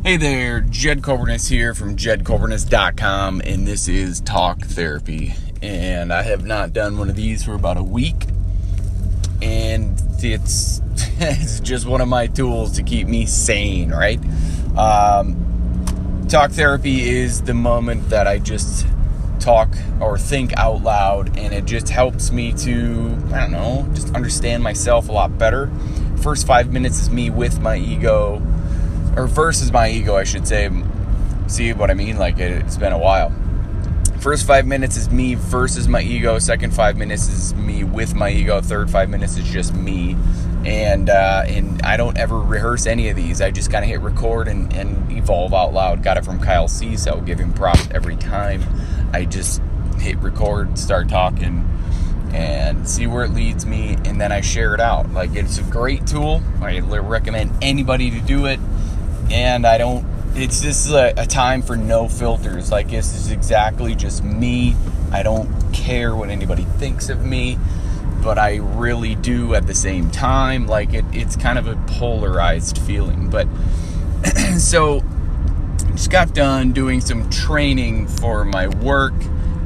Hey there, Jed Coburnus here from jedcoburnus.com, and this is Talk Therapy. And I have not done one of these for about a week, and it's just one of my tools to keep me sane, right? Talk Therapy is the moment that I just talk or think out loud, and it just helps me to, just understand myself a lot better. First 5 minutes is me with my ego, or versus my ego, I should say. See what I mean? Like, it's been a while. First 5 minutes is me versus my ego. Second 5 minutes is me with my ego. Third 5 minutes is just me. And I don't ever rehearse any of these. I just kind of hit record and evolve out loud. Got it from Kyle C, so I'll give him props every time. I just hit record, start talking, and see where it leads me, and then I share it out. Like, it's a great tool. I recommend anybody to do it. And it's just a time for no filters. Like, this is exactly just me. I don't care what anybody thinks of me, but I really do at the same time. Like, it's kind of a polarized feeling. But so just got done doing some training for my work.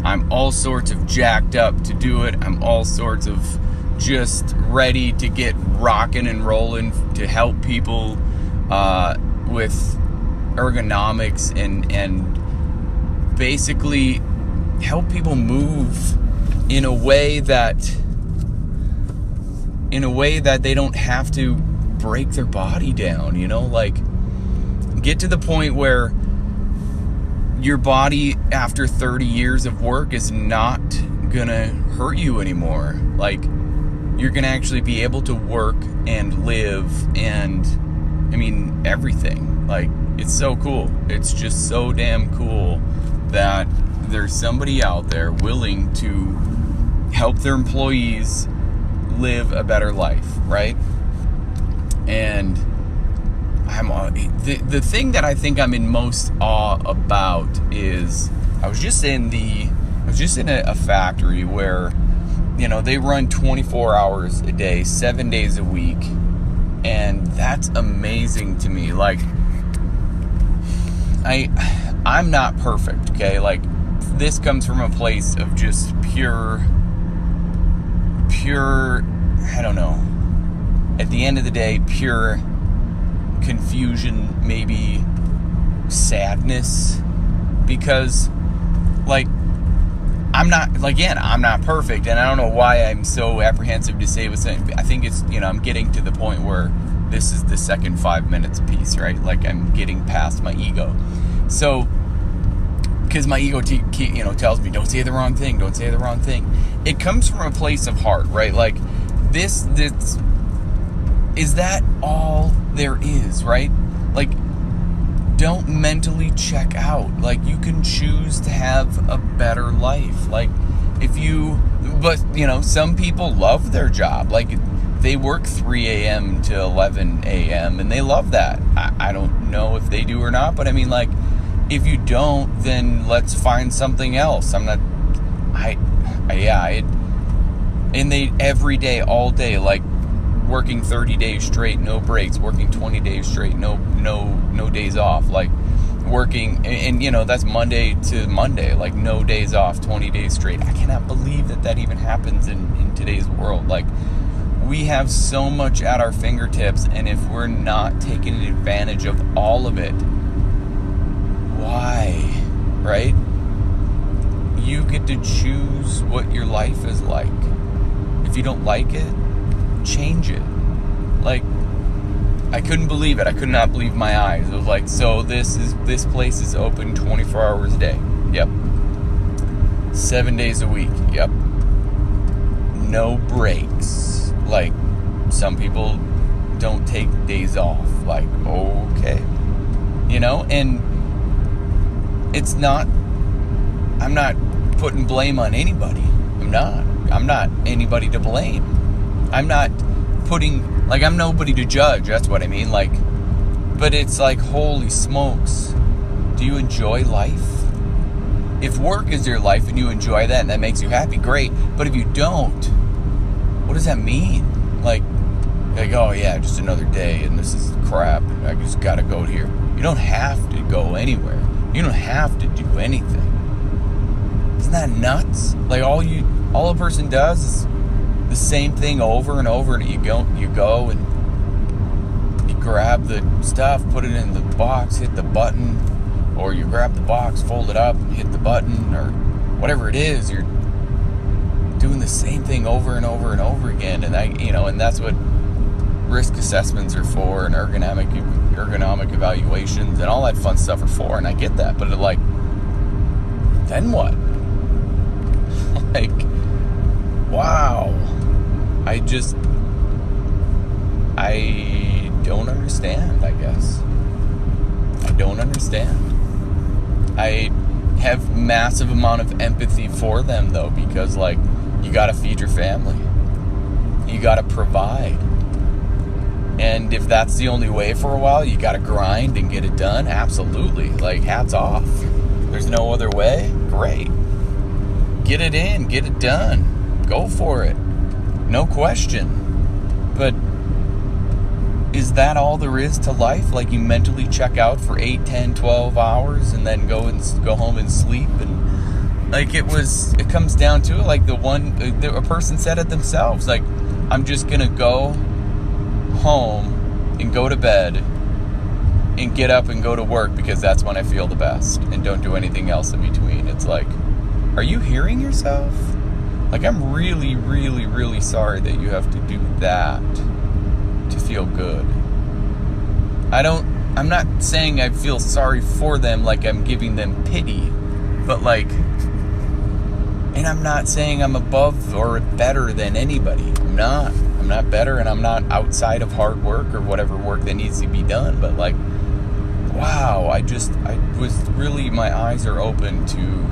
I'm all sorts of jacked up to do it. I'm all sorts of just ready to get rocking and rolling to help people with ergonomics and basically help people move in a way that they don't have to break their body down, like get to the point where your body after 30 years of work is not gonna hurt you anymore. Like, you're gonna actually be able to work and live and everything. Like, it's so cool. It's just so damn cool that there's somebody out there willing to help their employees live a better life, right? And the thing that I think I'm in most awe about is I was just in a factory where, they run 24 hours a day, 7 days a week. And that's amazing to me. Like, I'm not perfect, okay? Like, this comes from a place of just pure, I don't know. At the end of the day, pure confusion, maybe sadness. Because, like, I'm not perfect, and I don't know why I'm so apprehensive to say what's. I think it's, I'm getting to the point where this is the second 5 minutes piece, right? Like, I'm getting past my ego. So, because my ego, tells me, don't say the wrong thing, don't say the wrong thing. It comes from a place of heart, right? Like, this is that all there is, right? Like, don't mentally check out. Like, you can choose to have a better life. Like, some people love their job. Like, they work 3 a.m. to 11 a.m. and they love that. I don't know if they do or not, but if you don't, then let's find something else. And they every day, all day, like, working 30 days straight, no breaks, working 20 days straight, no days off, like working, and that's Monday to Monday, like no days off, 20 days straight. I cannot believe that even happens in today's world. Like, we have so much at our fingertips, and if we're not taking advantage of all of it, why, right? You get to choose what your life is like. If you don't like it, change it. Like, I couldn't believe it. I could not believe my eyes. It was like, so this place is open 24 hours a day. Yep. 7 days a week. Yep. No breaks. Like, some people don't take days off. Like, okay. And it's not, I'm not putting blame on anybody. I'm not anybody to blame. I'm not putting, like, I'm nobody to judge. That's what I mean. Like, but it's like, holy smokes. Do you enjoy life? If work is your life and you enjoy that and that makes you happy, great. But if you don't, what does that mean? Like, Like, oh yeah, just another day and this is crap. I just gotta go here. You don't have to go anywhere. You don't have to do anything. Isn't that nuts? Like all a person does is the same thing over and over, and you go and you grab the stuff, put it in the box, hit the button, or you grab the box, fold it up, and hit the button, or whatever it is. You're doing the same thing over and over and over again, and and that's what risk assessments are for, and ergonomic evaluations and all that fun stuff are for, and I get that, but then what? Like, wow. I don't understand, I guess. I don't understand. I have massive amount of empathy for them, though, because, you gotta feed your family. You gotta provide. And if that's the only way for a while, you gotta grind and get it done, absolutely. Hats off. There's no other way? Great. Get it in, get it done. Go for it. No question. But is that all there is to life? You mentally check out for 8, 10, 12 hours and then go home and sleep, and it comes down to it, a person said it themselves, I'm just gonna go home and go to bed and get up and go to work because that's when I feel the best, and don't do anything else in between. It's are you hearing yourself? I'm really, really, really sorry that you have to do that to feel good. I'm not saying I feel sorry for them I'm giving them pity, but and I'm not saying I'm above or better than anybody. I'm not better, and I'm not outside of hard work or whatever work that needs to be done, but wow, I was really, my eyes are open to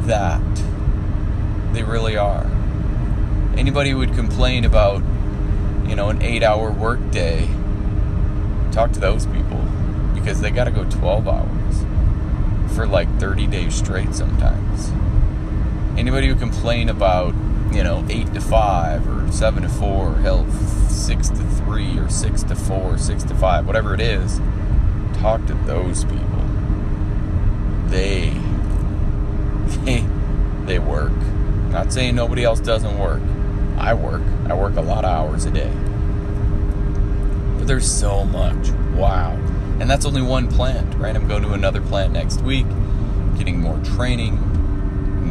that. They really are. Anybody who would complain about, an 8-hour work day, talk to those people, because they got to go 12 hours for 30 days straight sometimes. Anybody who complain about, 8 to 5 or 7 to 4, hell, 6 to 3 or 6 to 4, 6 to 5, whatever it is, talk to those people. They work. Not saying nobody else doesn't work. I work a lot of hours a day. But there's so much. Wow. And that's only one plant, right? I'm going to another plant next week, getting more training,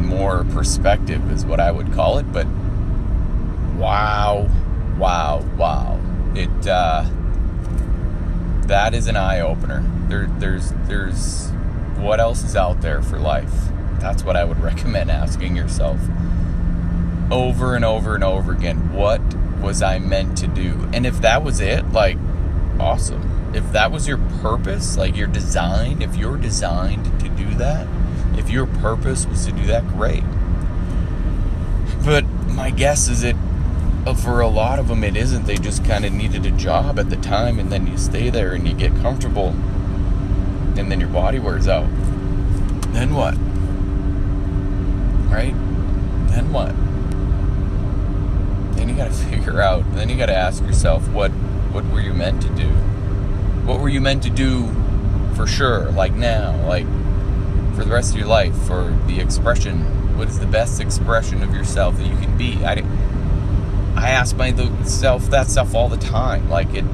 more perspective is what I would call it. But wow. That is an eye-opener. There's what else is out there for life? That's what I would recommend asking yourself over and over and over again. What was I meant to do? And if that was it, awesome. If that was your purpose, if you're designed to do that, if your purpose was to do that, great. But my guess is for a lot of them it isn't. They just kind of needed a job at the time, and then you stay there and you get comfortable, and then your body wears out. Then what? Right? Then what? Then you gotta figure out, then you gotta ask yourself, what were you meant to do? What were you meant to do for sure, now, for the rest of your life, for the expression? What is the best expression of yourself that you can be? I ask myself that stuff all the time. It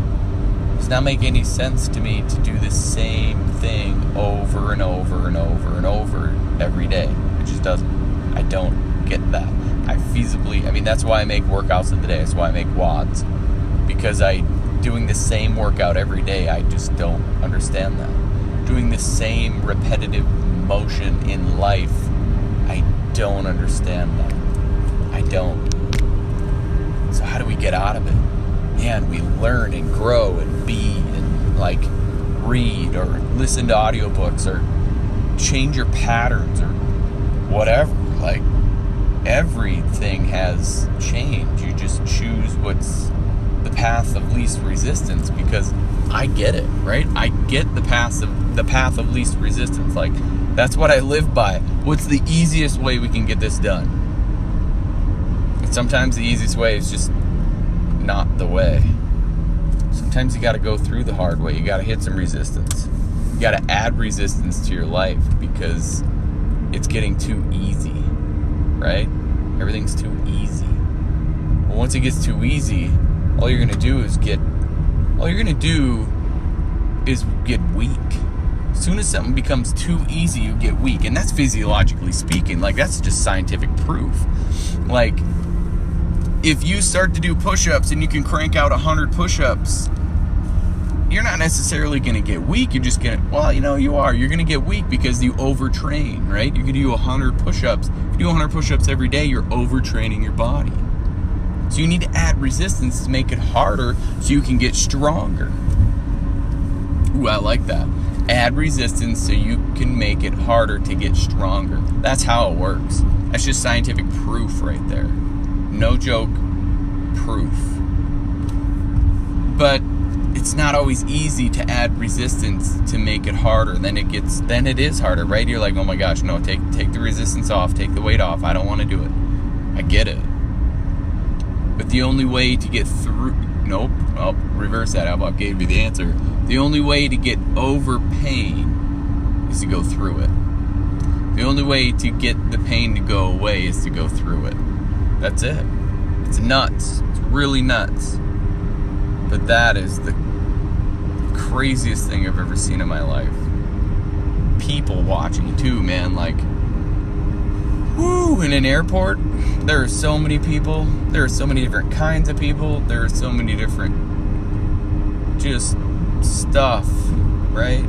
does not make any sense to me to do the same thing over and over and over and over every day. It just doesn't. I don't get that. That's why I make workouts of the day. That's why I make WODs. Because doing the same workout every day, I just don't understand that. Doing the same repetitive motion in life, I don't understand that. I don't. So how do we get out of it? Man, we learn and grow and be and read or listen to audiobooks or change your patterns or whatever. Everything has change. You just choose what's the path of least resistance, because I get it, right? I get the path of least resistance. That's what I live by. What's the easiest way we can get this done? And sometimes the easiest way is just not the way. Sometimes you got to go through the hard way. You got to hit some resistance. You got to add resistance to your life because it's getting too easy, right? Everything's too easy. Well, once it gets too easy, all you're gonna do is get weak. As soon as something becomes too easy, you get weak, and that's physiologically speaking. Like, that's just scientific proof. Like, if you start to do push-ups and you can crank out 100 push-ups, you're not necessarily going to get weak. You're just going to, well, you are. You're going to get weak because you overtrain, right? You can do 100 push-ups. If you do 100 push-ups every day, you're overtraining your body. So you need to add resistance to make it harder so you can get stronger. Ooh, I like that. Add resistance so you can make it harder to get stronger. That's how it works. That's just scientific proof right there. No joke, proof. But it's not always easy to add resistance to make it harder. Then it is harder, right? You're like, oh my gosh, no, take the resistance off, take the weight off. I don't want to do it. I get it. But the only way to get through, nope, I'll reverse that. How about gave you the answer? The only way to get over pain is to go through it. The only way to get the pain to go away is to go through it. That's it. It's nuts. It's really nuts. But that is the craziest thing I've ever seen in my life. People watching too, man. Like, whoo, in an airport, there are so many people. There are so many different kinds of people. There are so many different just stuff, right?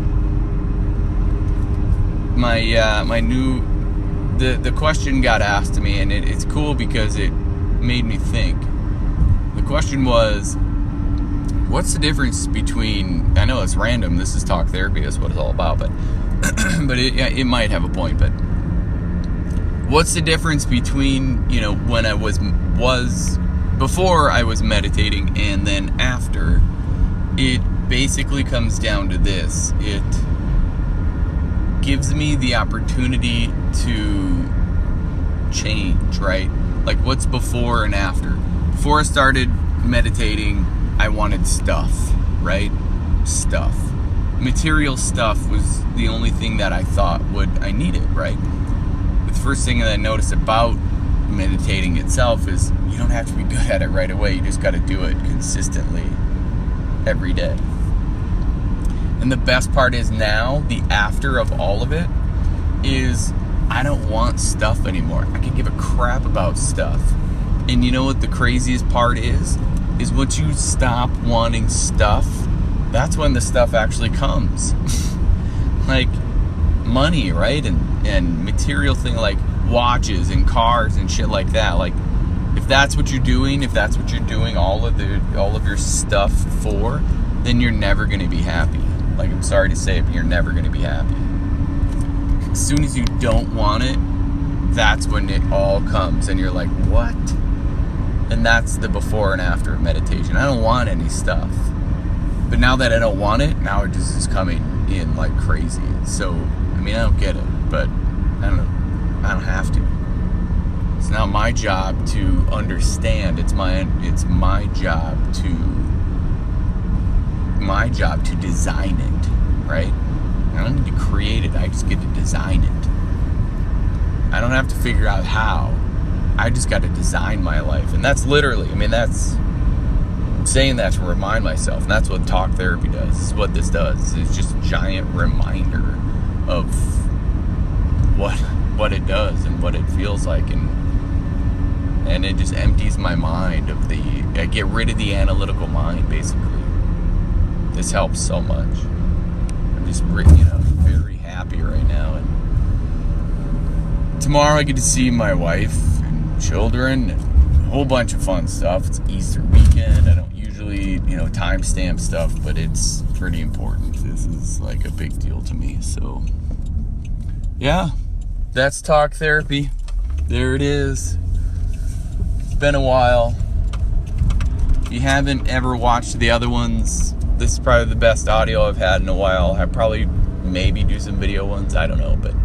The question got asked to me, and it's cool because it made me think. The question was, what's the difference between, I know it's random, this is talk therapy, that's what it's all about, but but it might have a point, but what's the difference between, when I was before I was meditating and then after? It basically comes down to this. It gives me the opportunity to change, right? Like, what's before and after? Before I started meditating, I wanted stuff, right? Stuff. Material stuff was the only thing that I thought I needed, right? The first thing that I noticed about meditating itself is you don't have to be good at it right away. You just got to do it consistently every day. And the best part is now, the after of all of it is I don't want stuff anymore. I can give a crap about stuff. And you know what the craziest part is once you stop wanting stuff, that's when the stuff actually comes. Like money, right? And material thing like watches and cars and shit like that. Like, if that's what you're doing, all of your stuff for, then you're never going to be happy. Like, I'm sorry to say it, but you're never going to be happy. As soon as you don't want it, that's when it all comes, and you're like, what? And that's the before and after of meditation. I don't want any stuff. But now that I don't want it, now it just is coming in like crazy. So, I mean, I don't get it, but I don't know. I don't have to. It's now my job to understand. It's my job to design it, right? I don't need to create it. I just get to design it. I don't have to figure out how. I just got to design my life. And that's literally, I'm saying that to remind myself. And that's what talk therapy does. This is what this does. It's just a giant reminder of what it does and what it feels like. And it just empties my mind I get rid of the analytical mind, basically. This helps so much. I'm just, very happy right now. And tomorrow I get to see my wife and children and a whole bunch of fun stuff. It's Easter weekend. I don't usually, timestamp stuff, but it's pretty important. This is like a big deal to me. So, yeah, that's talk therapy. There it is. It's been a while. If you haven't ever watched the other ones, this is probably the best audio I've had in a while. I probably maybe do some video ones. I don't know. But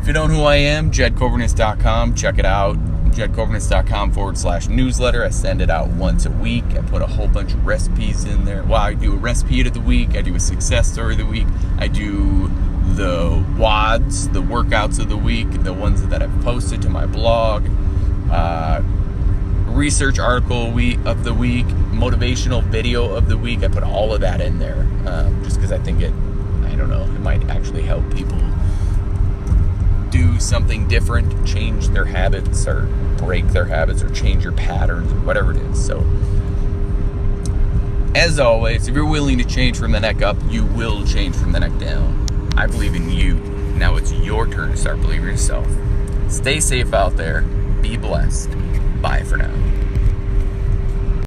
if you don't know who I am, jedcoverness.com. Check it out. jedkoverness.com/newsletter. I send it out once a week. I put a whole bunch of recipes in there. Well, I do a recipe of the week. I do a success story of the week. I do the WODs, the workouts of the week, the ones that I've posted to my blog, research article of the week, motivational video of the week. I put all of that in there just because I think it might actually help people do something different, change their habits or break their habits or change your patterns or whatever it is. So as always, if you're willing to change from the neck up, you will change from the neck down. I believe in you. Now it's your turn to start believing in yourself. Stay safe out there. Be blessed. Bye for now.